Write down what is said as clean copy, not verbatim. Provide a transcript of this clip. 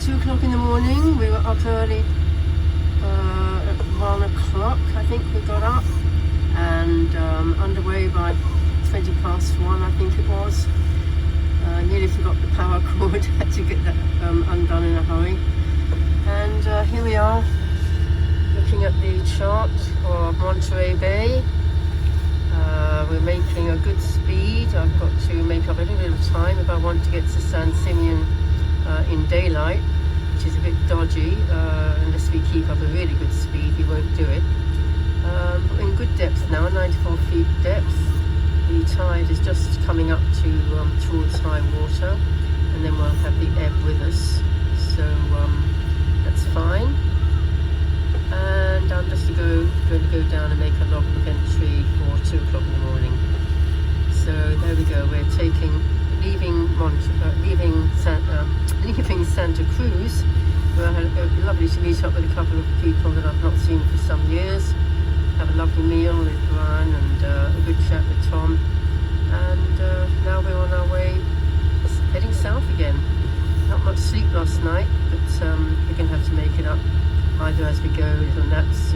2 o'clock in the morning. We were up early, at 1 o'clock I think we got up, and underway by 20 past 1 I think it was. Nearly forgot the power cord, had to get that undone in a hurry. And here we are, looking at the chart of Monterey Bay. We're making a good speed. I've got to make up a little bit of time if I want to get to San Simeon in daylight, which is a bit dodgy. Unless we keep up a really good speed, we won't do it. We're in good depth now, 94 feet depth. The tide is just coming up towards high water, and then we'll have the ebb with us, so that's fine. And I'm just going to go down and make a logbook entry for 2 o'clock in the morning. So there we go. We're leaving Santa Cruz. Where it would be lovely to meet up with a couple of people that I've not seen for some years. Have a lovely meal with Brian and a good chat with Tom, and now we're on our way heading south again. Not much sleep last night, but we're going to have to make it up either as we go, little naps,